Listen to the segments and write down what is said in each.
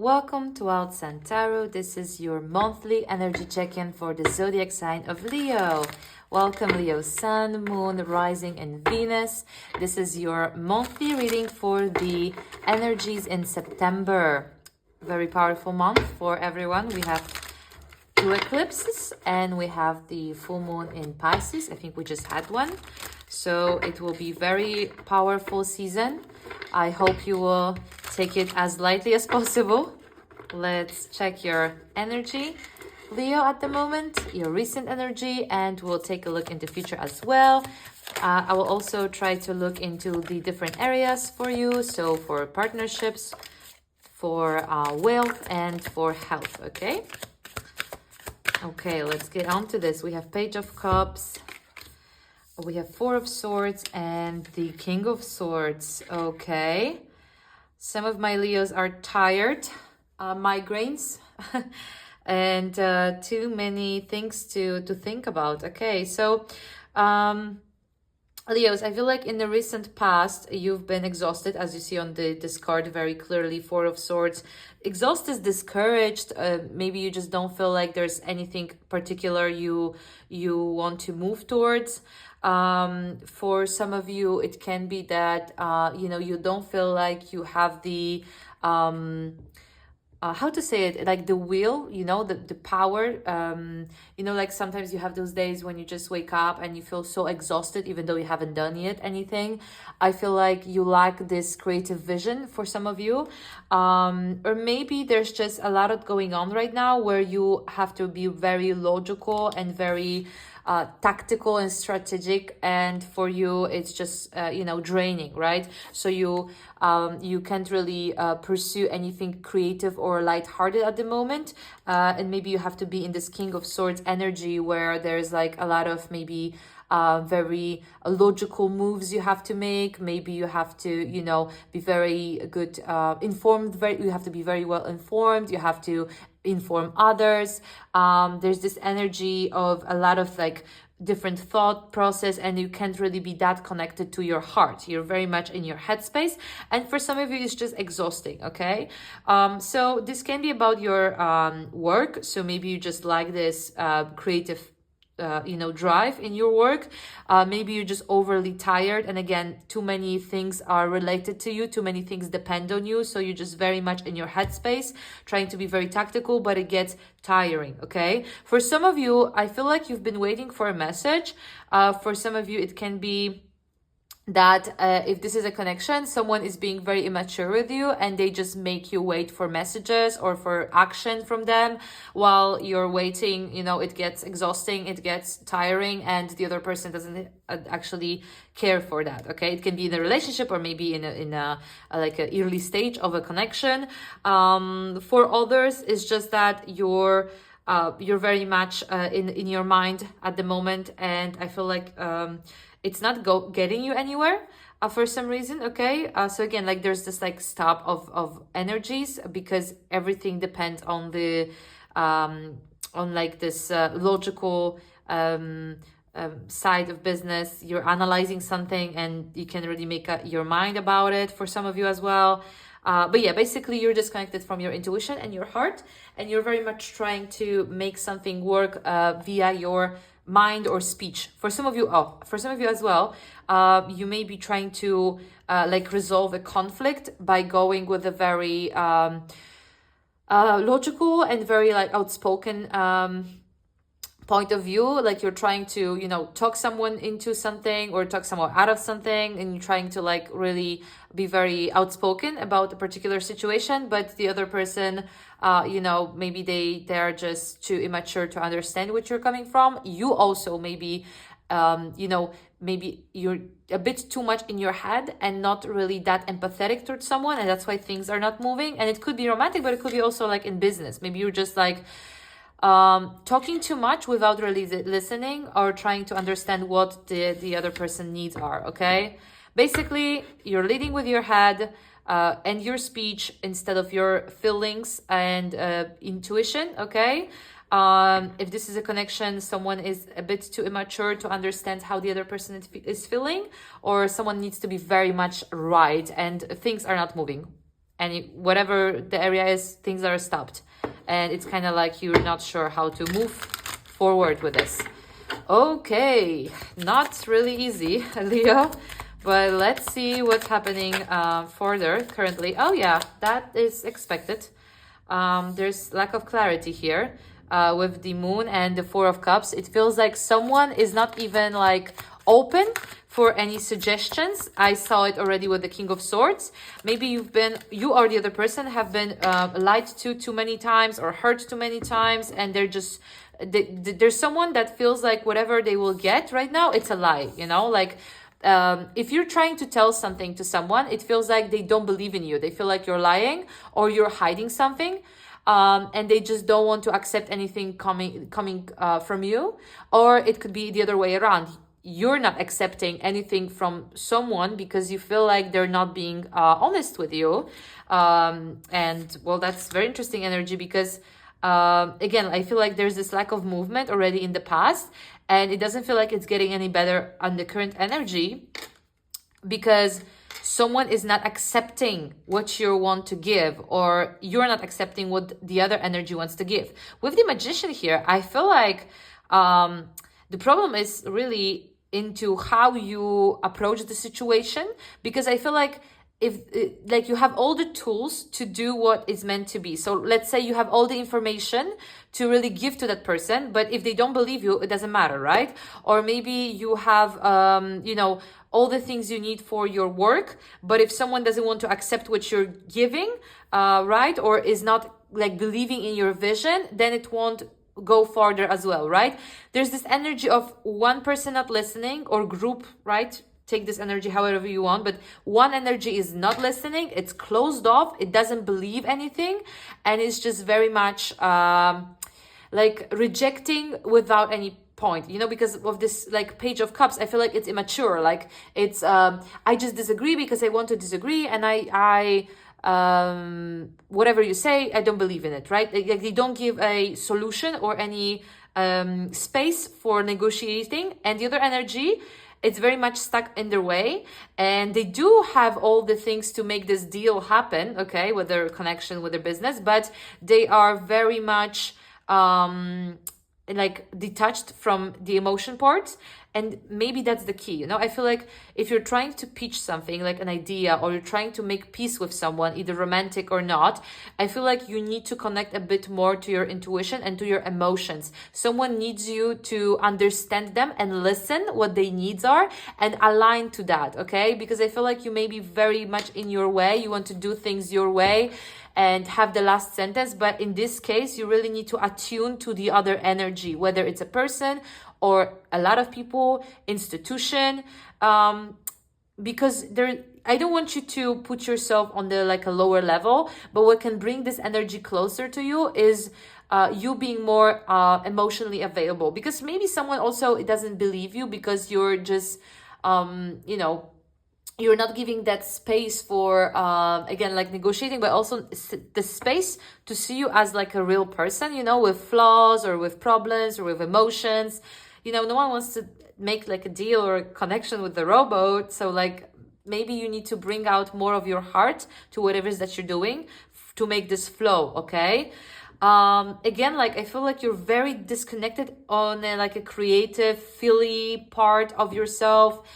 Welcome to Wild Sun Tarot. This is your monthly energy check-in for the zodiac sign of Leo. Welcome Leo, Sun, Moon, Rising, and Venus. This is your monthly reading for the energies in September. Very powerful month for everyone. We have two eclipses and we have the full moon in Pisces. I think we just had one. So it will be very powerful season. I hope you will take it as lightly as possible. Let's check your energy, Leo, at the moment, your recent energy, and we'll take a look into future as well. I will also try to look into the different areas for you. So for partnerships, for wealth, and for health, okay? Okay, let's get on to this. We have Page of Cups. We have Four of Swords and the King of Swords. Okay. Some of my Leos are tired, migraines, and too many things to think about. Okay, so Leos, I feel like in the recent past, you've been exhausted, as you see on this card very clearly, Four of Swords. Exhausted, discouraged, maybe you just don't feel like there's anything particular you want to move towards. For some of you, it can be that, you don't feel like you have the, how to say it, like the will, the power, like sometimes you have those days when you just wake up and you feel so exhausted, even though you haven't done yet anything. I feel like you lack this creative vision for some of you, or maybe there's just a lot of going on right now where you have to be very logical and very tactical and strategic, and for you it's just draining, right? So you can't really pursue anything creative or lighthearted at the moment, and maybe you have to be in this King of Swords energy where there's like a lot of maybe very logical moves you have to make. Maybe you have to be very good informed, you have to be very well informed, you have to inform others. There's this energy of a lot of like different thought process, and you can't really be that connected to your heart. You're very much in your headspace, and for some of you it's just exhausting. Okay, so this can be about your work. So maybe you just like this creative drive in your work. Maybe you're just overly tired, and again, too many things are related to you, too many things depend on you, so you're just very much in your headspace trying to be very tactical, but it gets tiring. Okay, for some of you, I feel like you've been waiting for a message. For some of you, it can be that if this is a connection, someone is being very immature with you and they just make you wait for messages or for action from them while you're waiting. It gets exhausting, it gets tiring, and the other person doesn't actually care for that. Okay, it can be in a relationship or maybe in a like an early stage of a connection. For others, it's just that you're very much in your mind at the moment, and I feel like it's not getting you anywhere for some reason. Okay, so again, like there's this like stop of energies because everything depends on the on like this logical side of business. You're analyzing something and you can really make your mind about it, for some of you as well. But yeah, basically you're disconnected from your intuition and your heart, and you're very much trying to make something work via your mind or speech. For some of you as well, you may be trying to like resolve a conflict by going with a very logical and very like outspoken point of view. Like you're trying to talk someone into something or talk someone out of something, and you're trying to like really be very outspoken about a particular situation, but the other person maybe they're just too immature to understand what you're coming from. You also maybe maybe you're a bit too much in your head and not really that empathetic towards someone, and that's why things are not moving. And it could be romantic, but it could be also like in business. Maybe you're just like talking too much without really listening or trying to understand what the other person needs are. Okay, basically you're leading with your head and your speech instead of your feelings and intuition. Okay, if this is a connection, someone is a bit too immature to understand how the other person is feeling, or someone needs to be very much right and things are not moving. and whatever the area is, things are stopped, and it's kind of like you're not sure how to move forward with this. Okay, not really easy, Leo, but let's see what's happening further currently. Oh yeah, that is expected. There's lack of clarity here with the moon and the Four of Cups. It feels like someone is not even like open for any suggestions. I saw it already with the King of Swords. Maybe you or the other person have been lied to too many times or hurt too many times, and they're just there's someone that feels like whatever they will get right now, it's a lie, you know, like if you're trying to tell something to someone, it feels like they don't believe in you. They feel like you're lying or you're hiding something, and they just don't want to accept anything coming from you. Or it could be the other way around. You're not accepting anything from someone because you feel like they're not being honest with you. And well, that's very interesting energy because again, I feel like there's this lack of movement already in the past, and it doesn't feel like it's getting any better on the current energy because someone is not accepting what you want to give, or you're not accepting what the other energy wants to give. With the Magician here, I feel like the problem is really into how you approach the situation, because I feel like if like you have all the tools to do what is meant to be. So let's say you have all the information to really give to that person, but if they don't believe you, it doesn't matter, right? Or maybe you have you know, all the things you need for your work, but if someone doesn't want to accept what you're giving, right, or is not like believing in your vision, then it won't go farther as well, right? There's this energy of one person not listening, or group, right? Take this energy however you want, but one energy is not listening, it's closed off, it doesn't believe anything, and it's just very much like rejecting without any point, you know, because of this like Page of Cups. I feel like it's immature, like it's I just disagree because I want to disagree, and I whatever you say, I don't believe in it, right? Like they don't give a solution or any space for negotiating. And the other energy, it's very much stuck in their way, and they do have all the things to make this deal happen, okay, with their connection with their business, but they are very much like detached from the emotion part. And maybe that's the key, you know. I feel like if you're trying to pitch something like an idea, or you're trying to make peace with someone, either romantic or not, I feel like you need to connect a bit more to your intuition and to your emotions. Someone needs you to understand them and listen what their needs are and align to that, okay? Because I feel like you may be very much in your way, you want to do things your way and have the last sentence, but in this case you really need to attune to the other energy, whether it's a person or a lot of people, institution, because I don't want you to put yourself on the like a lower level, but what can bring this energy closer to you is you being more emotionally available, because maybe someone also, it doesn't believe you because you're just you know, you're not giving that space for again, like negotiating, but also the space to see you as like a real person, you know, with flaws or with problems or with emotions. You know, no one wants to make like a deal or a connection with the robot. So like maybe you need to bring out more of your heart to whatever it is that you're doing to make this flow, okay? Again, like I feel like you're very disconnected on like a creative, feely part of yourself.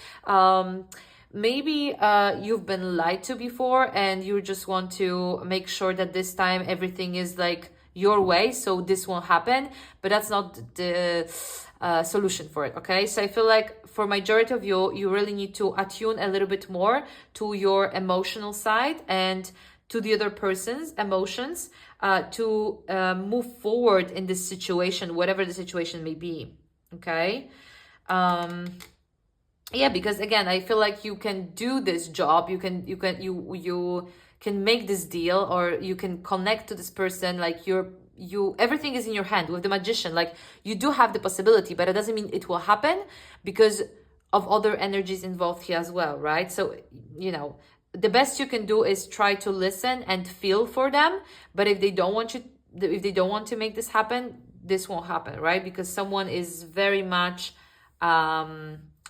Maybe you've been lied to before, and you just want to make sure that this time everything is like your way, so this won't happen, but that's not the solution for it, okay? So I feel like for majority of you, you really need to attune a little bit more to your emotional side and to the other person's emotions to move forward in this situation, whatever the situation may be, okay? Yeah, because again, I feel like you can do this job, you can make this deal, or you can connect to this person, like everything is in your hand. With the Magician, like you do have the possibility, but it doesn't mean it will happen because of other energies involved here as well, right? So, you know, the best you can do is try to listen and feel for them, but if they don't want to make this happen, this won't happen, right? Because someone is very much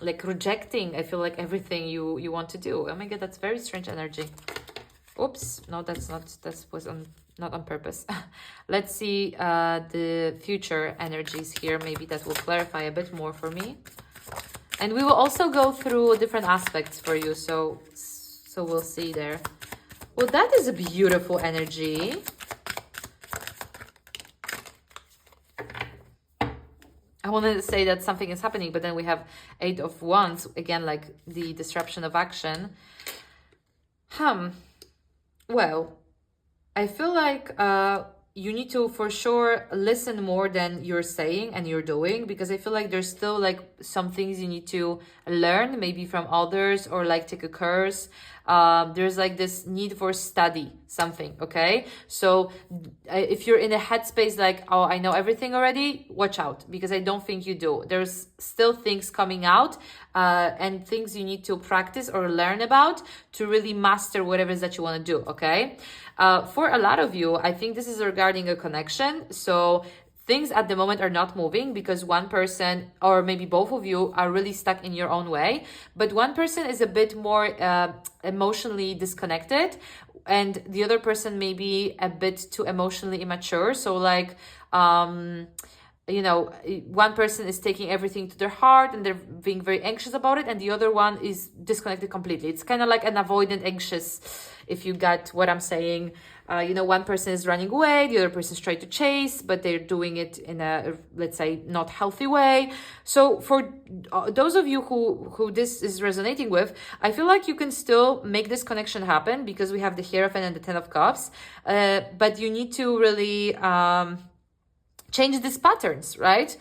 like rejecting, I feel like, everything you want to do. Oh my god, that's very strange energy. Oops, no, that was not on purpose. Let's see the future energies here. Maybe that will clarify a bit more for me. And we will also go through different aspects for you, so we'll see there. Well, that is a beautiful energy. I wanted to say that something is happening, but then we have 8 of Wands, again, like the disruption of action. Well, I feel like you need to for sure listen more than you're saying and you're doing, because I feel like there's still like some things you need to learn, maybe from others, or like take a course. There's like this need for study something, okay? So if you're in a headspace like, oh, I know everything already, watch out, because I don't think you do. There's still things coming out and things you need to practice or learn about to really master whatever it is that you want to do, okay? For a lot of you, I think this is regarding a connection. So things at the moment are not moving because one person, or maybe both of you, are really stuck in your own way. But one person is a bit more emotionally disconnected, and the other person may be a bit too emotionally immature. So like, you know, one person is taking everything to their heart and they're being very anxious about it, and the other one is disconnected completely. It's kind of like an avoidant anxious, if you got what I'm saying. You know, one person is running away, the other person is trying to chase, but they're doing it in a, let's say, not healthy way. So for those of you who this is resonating with, I feel like you can still make this connection happen, because we have the Hierophant and the Ten of Cups, but you need to really change these patterns, right?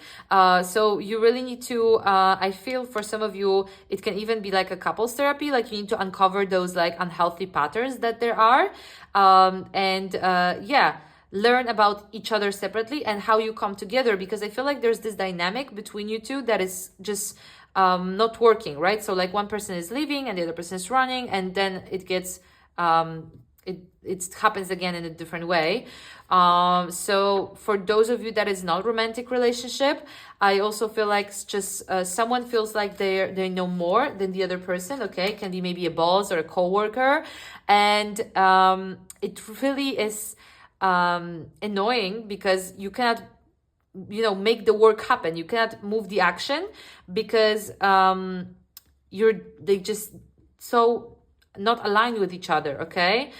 So you really need to, I feel for some of you, it can even be like a couples therapy, like you need to uncover those like unhealthy patterns that there are. Yeah, learn about each other separately and how you come together, because I feel like there's this dynamic between you two that is just not working, right? So like one person is leaving and the other person is running, and then it gets, it happens again in a different way. So for those of you that is not romantic relationship, I also feel like it's just someone feels like they know more than the other person, okay? Can be maybe a boss or a coworker, and it really is annoying because you cannot, you know, make the work happen. You cannot move the action because they just so not aligned with each other, okay?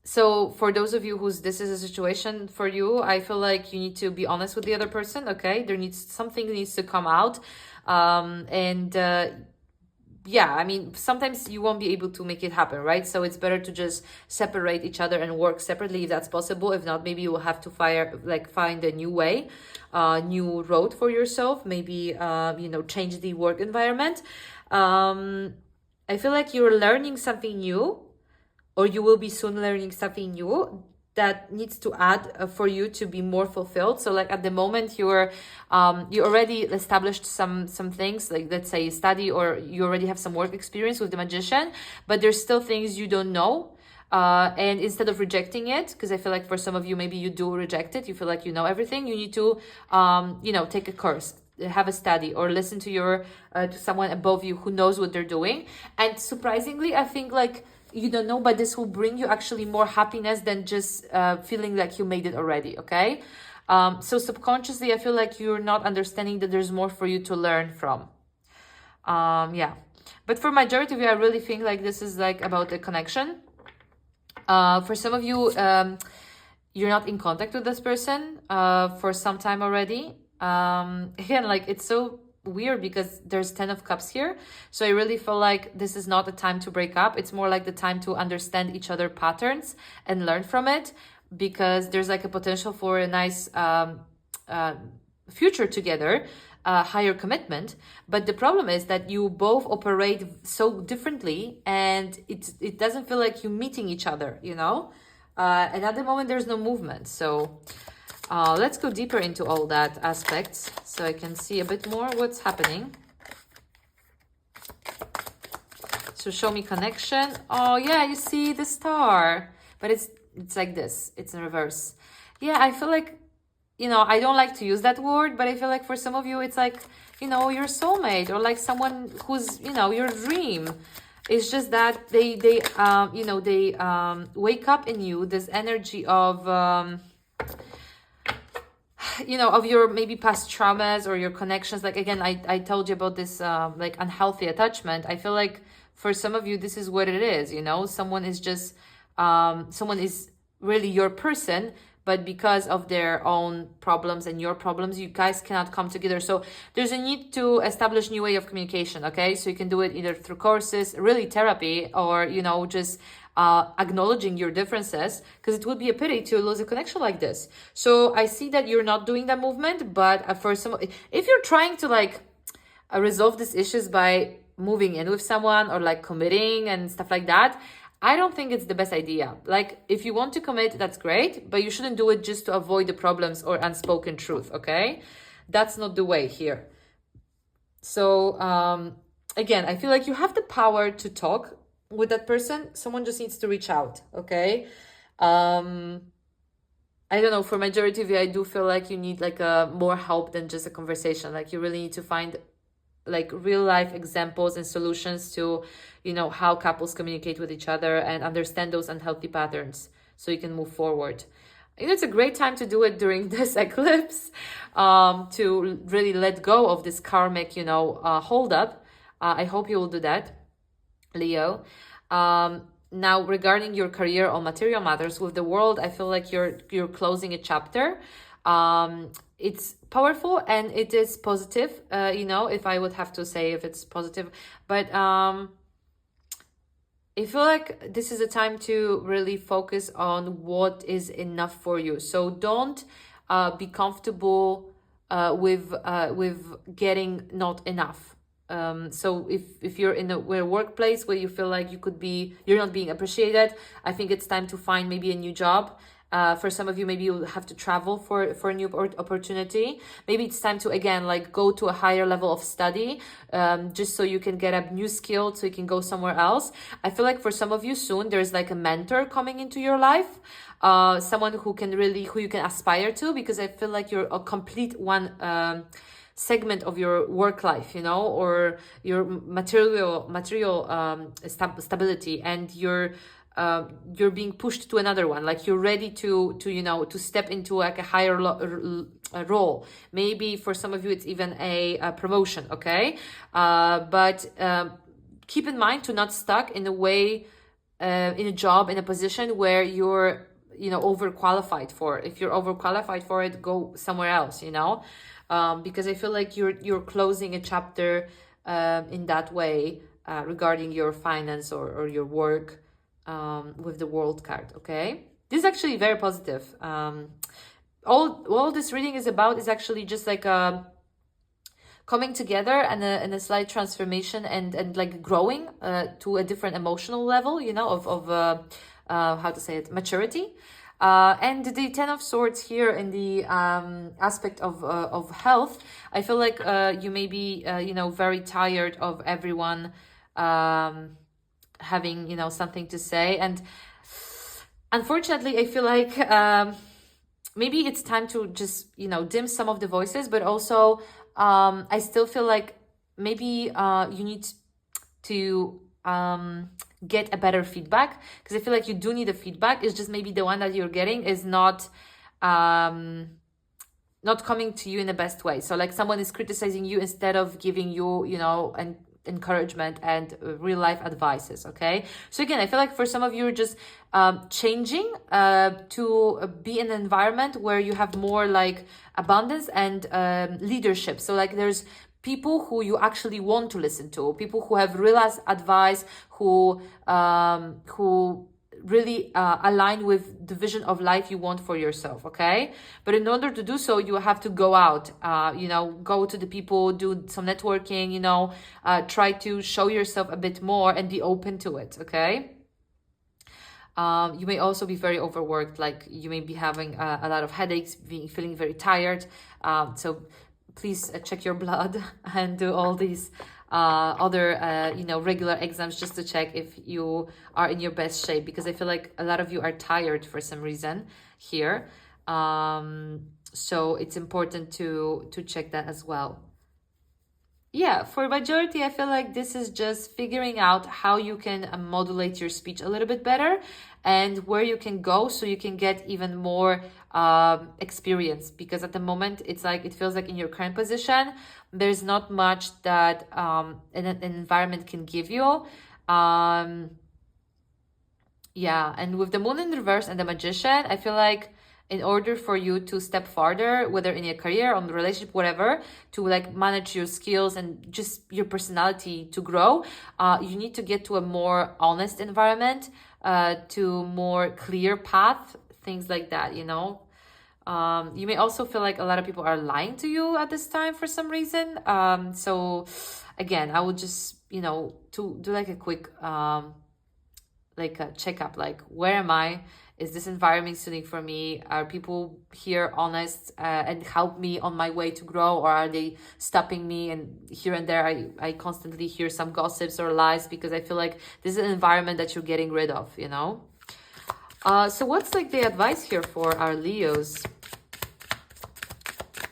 So for those of you whose this is a situation for you, I feel like you need to be honest with the other person, okay? Something needs to come out. Yeah, I mean, sometimes you won't be able to make it happen, right? So it's better to just separate each other and work separately if that's possible. If not, maybe you will have to find a new way, new road for yourself. Maybe, you know, change the work environment. I feel like you're learning something new, or you will be soon learning something new that needs to add for you to be more fulfilled. So like at the moment you already established some things, like let's say you study or you already have some work experience with the Magician, but there's still things you don't know. And instead of rejecting it, because I feel like for some of you, maybe you do reject it, you feel like you know everything, you need to, you know, take a course, have a study, or listen to to someone above you who knows what they're doing. And surprisingly, I think like, you don't know, but this will bring you actually more happiness than just feeling like you made it already, okay? So subconsciously, I feel like you're not understanding that there's more for you to learn from. Yeah. But for majority of you, I really think like this is like about a connection. For some of you, you're not in contact with this person for some time already. Again, like it's so weird because there's 10 of Cups here, so I really feel like this is not a time to break up. It's more like the time to understand each other patterns and learn from it, because there's like a potential for a nice future together, higher commitment. But the problem is that you both operate so differently, and it doesn't feel like you meeting each other, you know. And at the moment there's no movement. So let's go deeper into all that aspects so I can see a bit more what's happening. So show me connection. Oh yeah, you see the star, but it's like this. It's in reverse. Yeah, I feel like, you know, I don't like to use that word, but I feel like for some of you, it's like, you know, your soulmate, or like someone who's, you know, your dream. It's just that they you know, they wake up in you this energy of you know, of your maybe past traumas or your connections. Like again, I told you about this like unhealthy attachment. I feel like for some of you this is what it is, you know. Someone is just someone is really your person, but because of their own problems and your problems, you guys cannot come together. So there's a need to establish new way of communication. Okay, so you can do it either through courses, really therapy, or you know, just acknowledging your differences, because it would be a pity to lose a connection like this. So I see that you're not doing that movement, but for some, if you're trying to like resolve these issues by moving in with someone or like committing and stuff like that, I don't think it's the best idea. Like if you want to commit, that's great, but you shouldn't do it just to avoid the problems or unspoken truth. Okay, that's not the way here. So again, I feel like you have the power to talk with that person. Someone just needs to reach out. Okay, I don't know, for majority of you, I do feel like you need like a more help than just a conversation. Like you really need to find like real life examples and solutions to, you know, how couples communicate with each other and understand those unhealthy patterns so you can move forward. You know, it's a great time to do it during this eclipse, to really let go of this karmic, you know, hold up. I hope you will do that, Leo. Now, regarding your career or material matters with the world, I feel like you're closing a chapter. It's powerful and it is positive. You know, if I would have to say if it's positive, but I feel like this is a time to really focus on what is enough for you. So don't be comfortable with getting not enough. So if you're in a workplace where you feel like you're not being appreciated, I think it's time to find maybe a new job. For some of you, maybe you'll have to travel for a new opportunity. Maybe it's time to, again, like go to a higher level of study, just so you can get a new skill, so you can go somewhere else. I feel like for some of you soon, there's like a mentor coming into your life, someone who you can aspire to, because I feel like you're a complete one, segment of your work life, you know, or your material stability, and you're being pushed to another one. Like you're ready to you know, to step into like a higher role. Maybe for some of you it's even a promotion. Okay, but keep in mind to not stuck in a way, in a job, in a position where you're, you know, overqualified for. If you're overqualified for it, go somewhere else, you know. Because I feel like you're closing a chapter in that way, regarding your finance or your work, with the world card. Okay, this is actually very positive. All this reading is about is actually just like coming together and a slight transformation and like growing to a different emotional level, you know, of how to say it, maturity. And the Ten of Swords here in the aspect of health, I feel like you may be, you know, very tired of everyone having, you know, something to say. And unfortunately, I feel like maybe it's time to just, you know, dim some of the voices, but also I still feel like maybe you need to get a better feedback, because I feel like you do need a feedback. It's just maybe the one that you're getting is not coming to you in the best way. So like someone is criticizing you instead of giving you, you know, an encouragement and real life advices. Okay, so again, I feel like for some of you are just changing to be in an environment where you have more like abundance and leadership. So like there's people who you actually want to listen to, people who have real advice, who really align with the vision of life you want for yourself. Okay, but in order to do so, you have to go out, you know, go to the people, do some networking, you know, try to show yourself a bit more and be open to it. Okay, you may also be very overworked, like you may be having a lot of headaches, feeling very tired, so please check your blood and do all these other you know, regular exams, just to check if you are in your best shape, because I feel like a lot of you are tired for some reason here, so it's important to check that as well. Yeah, for majority, I feel like this is just figuring out how you can modulate your speech a little bit better and where you can go so you can get even more experience. Because at the moment, it's like it feels like in your current position, there's not much that an environment can give you. Um, yeah, and with the moon in reverse and the magician, I feel like in order for you to step farther, whether in your career, on the relationship, whatever, to like manage your skills and just your personality to grow, you need to get to a more honest environment, to more clear path, things like that, you know. You may also feel like a lot of people are lying to you at this time for some reason. So again, I would just, you know, to do like a quick like a checkup, like where am I, is this environment suiting for me, are people here honest and help me on my way to grow, or are they stopping me, and here and there I constantly hear some gossips or lies, because I feel like this is an environment that you're getting rid of, you know. So what's like the advice here for our Leos?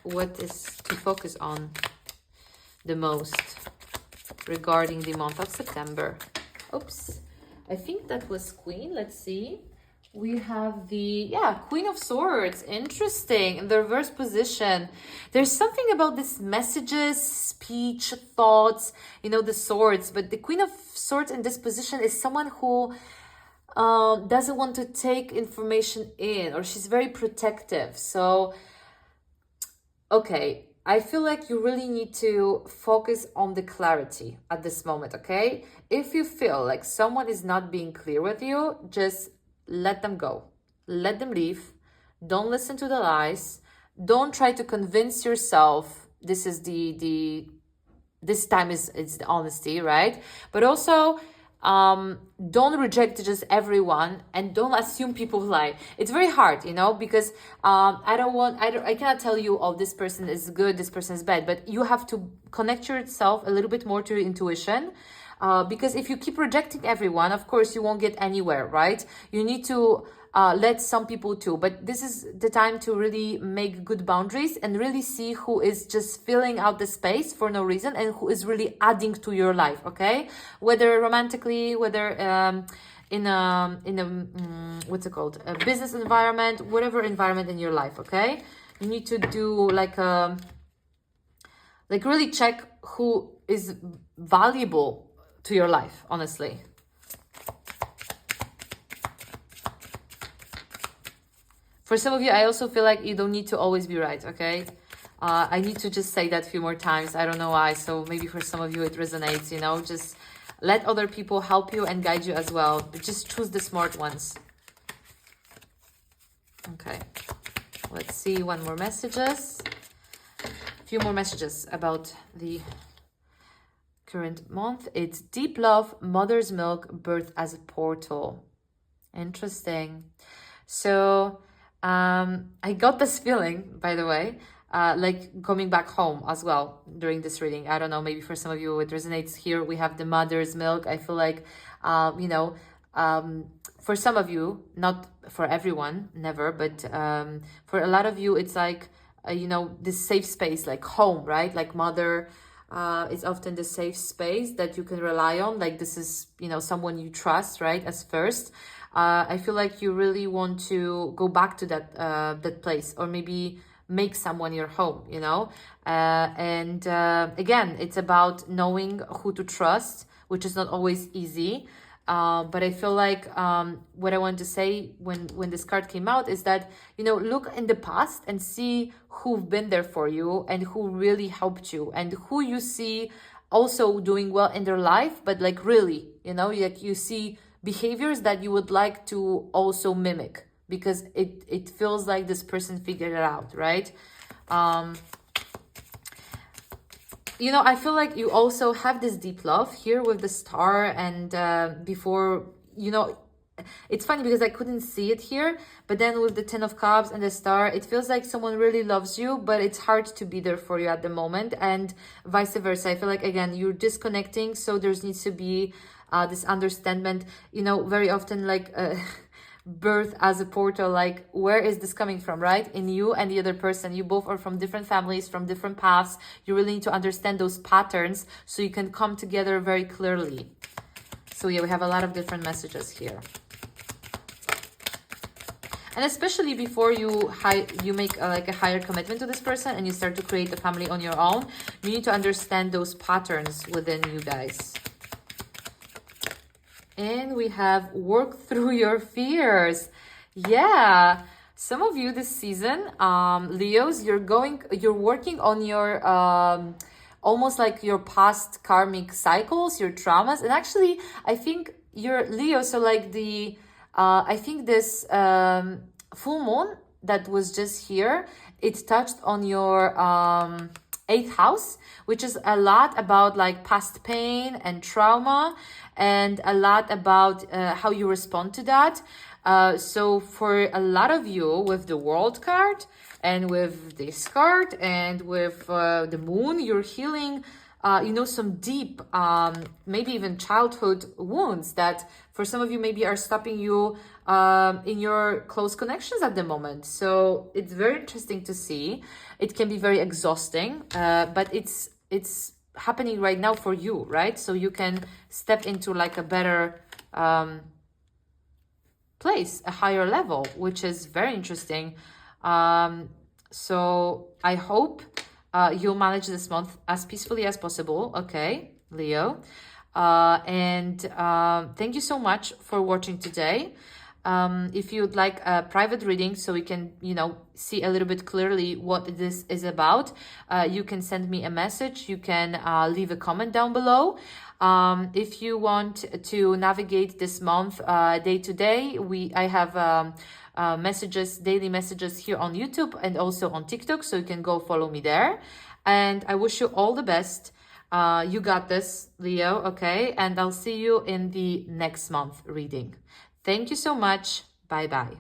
What is to focus on the most regarding the month of September? Oops, I think that was Queen. Let's see. We have the, yeah, Queen of Swords. Interesting. In the reverse position. There's something about this messages, speech, thoughts, you know, the swords. But the Queen of Swords in this position is someone who doesn't want to take information in, or she's very protective. So, okay, I feel like you really need to focus on the clarity at this moment, okay? If you feel like someone is not being clear with you, just let them go. Let them leave. Don't listen to the lies. Don't try to convince yourself this is this time is it's the honesty, right? But also don't reject just everyone, and don't assume people lie. It's very hard, you know, because I cannot tell you, oh, this person is good, this person is bad, but you have to connect yourself a little bit more to your intuition. Because if you keep rejecting everyone, of course, you won't get anywhere, right? You need to let some people too. But this is the time to really make good boundaries and really see who is just filling out the space for no reason and who is really adding to your life, okay? Whether romantically, whether in a what's it called? A business environment, whatever environment in your life, okay? You need to do like really check who is valuable to your life, honestly. For some of you, I also feel like you don't need to always be right, okay? I need to just say that a few more times. I don't know why. So maybe for some of you it resonates, you know? Just let other people help you and guide you as well. But just choose the smart ones. Okay. Let's see one more messages. A few more messages about the current month. It's deep love, mother's milk, birth as a portal. Interesting. So I got this feeling, by the way, like coming back home as well during this reading. I don't know, maybe for some of you it resonates. Here we have the mother's milk. I feel like, you know, for some of you, not for everyone, never, but for a lot of you, it's like, you know, this safe space, like home, right? Like mother is often the safe space that you can rely on. Like this is, you know, someone you trust, right? As first. I feel like you really want to go back to that place, or maybe make someone your home, you know. And again, it's about knowing who to trust, which is not always easy. But I feel like what I want to say when this card came out is that, you know, look in the past and see who've been there for you and who really helped you and who you see also doing well in their life, but like really, you know, like you see behaviors that you would like to also mimic, because it feels like this person figured it out, right? You know, I feel like you also have this deep love here with the star, and before, you know, it's funny because I couldn't see it here, but then with the Ten of Cups and the star, it feels like someone really loves you, but it's hard to be there for you at the moment, and vice versa. I feel like, again, you're disconnecting, so there needs to be this understanding. You know, very often, like birth as a portal, like where is this coming from, right? In you and the other person, you both are from different families, from different paths. You really need to understand those patterns so you can come together very clearly. So yeah, we have a lot of different messages here. And especially before you make like a higher commitment to this person and you start to create a family on your own, you need to understand those patterns within you guys. And we have work through your fears. Yeah, some of you this season, Leos, you're working on your almost like your past karmic cycles, your traumas. And actually, I think you're Leo, so like I think this full moon that was just here, it touched on your 8th house, which is a lot about like past pain and trauma, and a lot about how you respond to that. So for a lot of you with the World card and with this card and with the moon, you're healing some deep, maybe even childhood wounds that for some of you maybe are stopping you in your close connections at the moment. So it's very interesting to see. It can be very exhausting, but it's happening right now for you, right? So you can step into like a better place, a higher level, which is very interesting. So I hope you'll manage this month as peacefully as possible, okay, Leo? And thank you so much for watching today. If you'd like a private reading so we can, see a little bit clearly what this is about, you can send me a message. You can leave a comment down below. If you want to navigate this month day to day, I have daily messages here on YouTube and also on TikTok, so you can go follow me there. And I wish you all the best. You got this, Leo, okay? And I'll see you in the next month reading. Thank you so much. Bye-bye.